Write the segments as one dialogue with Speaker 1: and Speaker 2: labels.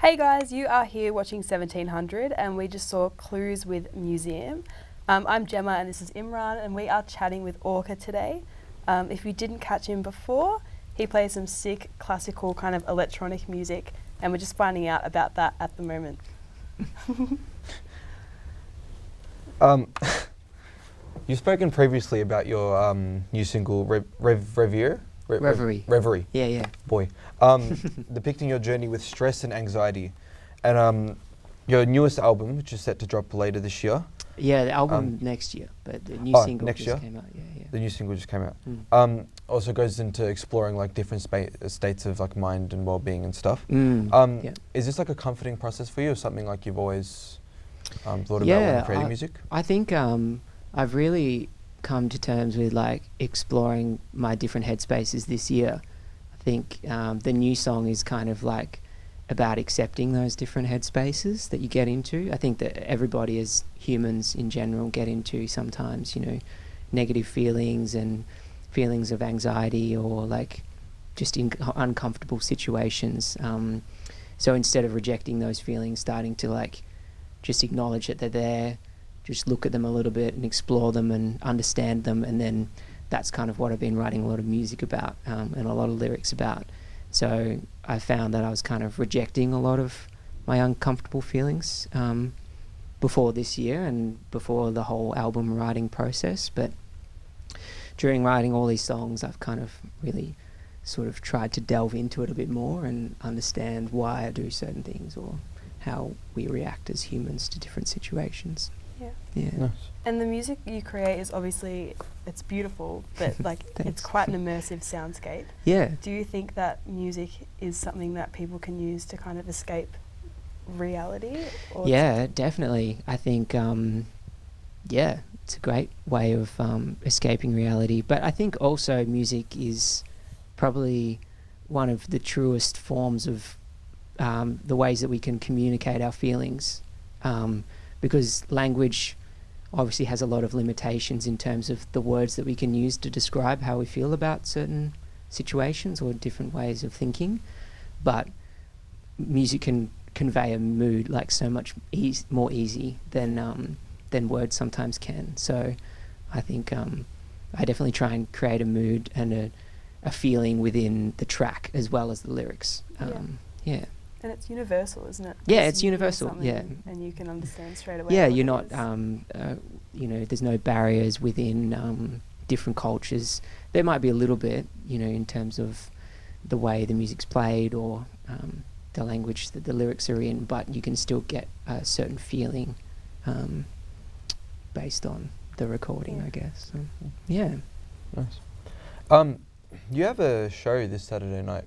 Speaker 1: Hey guys, you are here watching 1700 and we just saw Clues with Museum. I'm Jemma and this is Imran and we are chatting with Orcha today. If you didn't catch him before, he plays some sick classical kind of electronic music and we're just finding out about that at the moment.
Speaker 2: You've spoken previously about your new single Reverie.
Speaker 3: Reverie. Yeah.
Speaker 2: Boy. Depicting your journey with stress and anxiety. And your newest album, which is set to drop later this year.
Speaker 3: Yeah, the album next year, but the new single just came out. Yeah.
Speaker 2: The new single just came out.
Speaker 3: Mm.
Speaker 2: Also goes into exploring like different states of like mind and well-being and stuff.
Speaker 3: Yeah.
Speaker 2: Is this like a comforting process for you, or something like you've always thought about when creating music?
Speaker 3: I think I've really come to terms with like exploring my different headspaces this year. I think the new song is kind of like about accepting those different headspaces that you get into. I think that everybody as humans in general get into sometimes, negative feelings and feelings of anxiety or like just in uncomfortable situations. So instead of rejecting those feelings, starting to like just acknowledge that they're there, just look at them a little bit and explore them and understand them, and then that's kind of what I've been writing a lot of music about and a lot of lyrics about. So I found that I was kind of rejecting a lot of my uncomfortable feelings before this year and before the whole album writing process. But during writing all these songs, I've kind of really sort of tried to delve into it a bit more and understand why I do certain things or how we react as humans to different situations. Yeah.
Speaker 2: Nice.
Speaker 1: And the music you create is obviously, it's beautiful, but like it's quite an immersive soundscape.
Speaker 3: Yeah.
Speaker 1: Do you think that music is something that people can use to kind of escape reality? Or
Speaker 3: Yeah, definitely. I think, it's a great way of escaping reality. But I think also music is probably one of the truest forms of the ways that we can communicate our feelings. Because language obviously has a lot of limitations in terms of the words that we can use to describe how we feel about certain situations or different ways of thinking. But music can convey a mood like so much more easy than words sometimes can. So I think I definitely try and create a mood and a feeling within the track as well as the lyrics. Yeah.
Speaker 1: And it's universal, isn't it?
Speaker 3: Yeah, it's universal, yeah.
Speaker 1: And you can understand straight away.
Speaker 3: Yeah, you're not, there's no barriers within different cultures. There might be a little bit, in terms of the way the music's played or the language that the lyrics are in, but you can still get a certain feeling based on the recording, I guess. So, yeah.
Speaker 2: Nice. You have a show this Saturday night.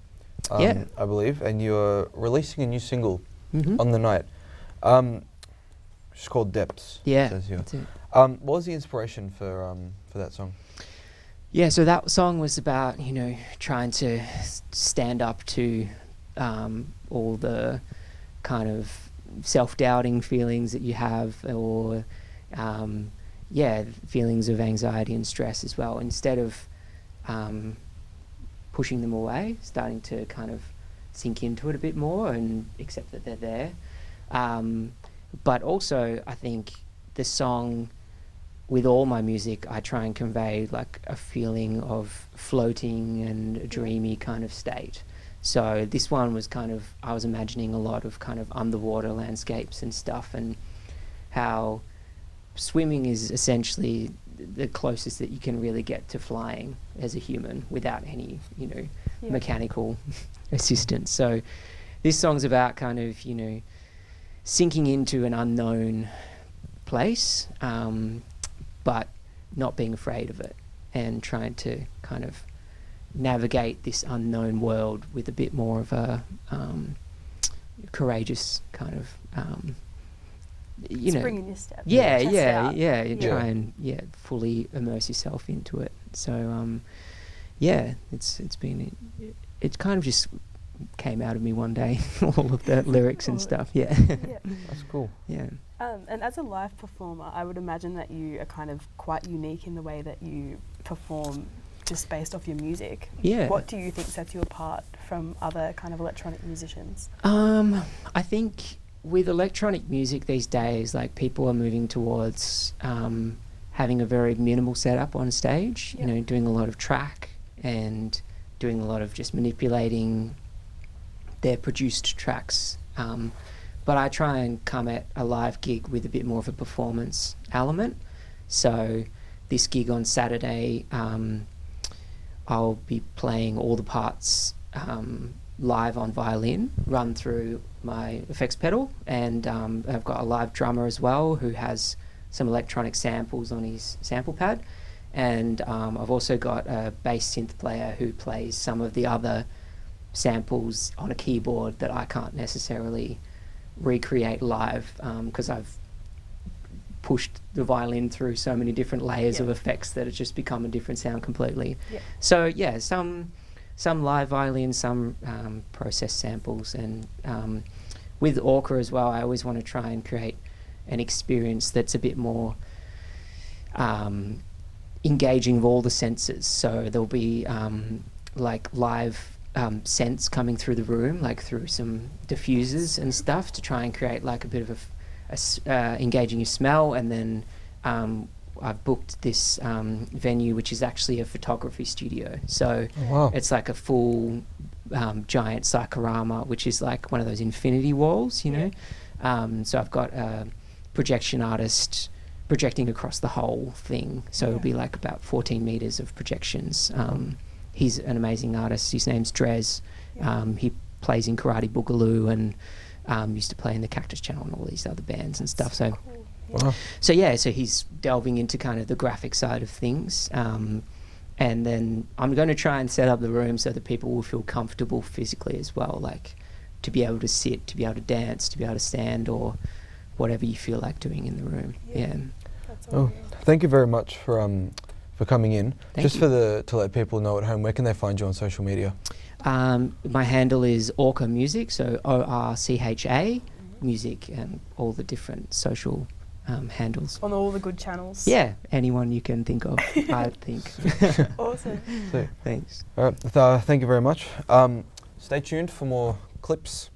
Speaker 2: I believe, and you're releasing a new single on the night. It's called Depths.
Speaker 3: Yeah,
Speaker 2: says here.
Speaker 3: that's it.
Speaker 2: What was the inspiration for that song?
Speaker 3: Yeah, so that song was about, trying to stand up to all the kind of self-doubting feelings that you have or, feelings of anxiety and stress as well. Instead of pushing them away, starting to kind of sink into it a bit more and accept that they're there. But also, I think the song, with all my music, I try and convey like a feeling of floating and a dreamy kind of state. So this one was I was imagining a lot of kind of underwater landscapes and stuff, and how swimming is essentially the closest that you can really get to flying as a human without any, mechanical assistance. So this song's about kind of, sinking into an unknown place, but not being afraid of it and trying to kind of navigate this unknown world with a bit more of a courageous kind of
Speaker 1: spring in your step.
Speaker 3: Try and fully immerse yourself into it. So it kind of just came out of me one day, all of the lyrics and stuff. Yeah.
Speaker 2: That's cool.
Speaker 3: Yeah.
Speaker 1: And as a live performer, I would imagine that you are kind of quite unique in the way that you perform just based off your music.
Speaker 3: Yeah.
Speaker 1: What do you think sets you apart from other kind of electronic musicians?
Speaker 3: I I think with electronic music these days, like people are moving towards having a very minimal setup on stage, you know, doing a lot of track and doing a lot of just manipulating their produced tracks. But I try and come at a live gig with a bit more of a performance element. So this gig on Saturday, I'll be playing all the parts live on violin, run through my effects pedal, and I've got a live drummer as well who has some electronic samples on his sample pad, and I've also got a bass synth player who plays some of the other samples on a keyboard that I can't necessarily recreate live because I've pushed the violin through so many different layers of effects that it's just become a different sound completely. So yeah, some live violin, some process samples, and with Orcha as well, I always want to try and create an experience that's a bit more engaging of all the senses. So there'll be like live scents coming through the room, like through some diffusers and stuff, to try and create like a bit of engaging your smell. And then I've booked this venue which is actually a photography studio, so it's like a full giant cyclorama, which is like one of those infinity walls, you know. So I've got a projection artist projecting across the whole thing, so it'll be like about 14 meters of projections. He's an amazing artist. His name's Drez. He plays in Karate Boogaloo and used to play in the Cactus Channel and all these other bands and stuff. So cool. So he's delving into kind of the graphic side of things. And then I'm going to try and set up the room so that people will feel comfortable physically as well, like to be able to sit, to be able to dance, to be able to stand, or whatever you feel like doing in the room.
Speaker 2: Oh, thank you very much for coming in.
Speaker 3: Thank you.
Speaker 2: To let people know at home, where can they find you on social media?
Speaker 3: My handle is Orcha Music, so ORCHA Music, and all the different social handles.
Speaker 1: On all the good channels.
Speaker 3: Yeah, anyone you can think of, I think.
Speaker 1: Awesome.
Speaker 2: So,
Speaker 3: thanks.
Speaker 2: all right, thank you very much. Stay tuned for more clips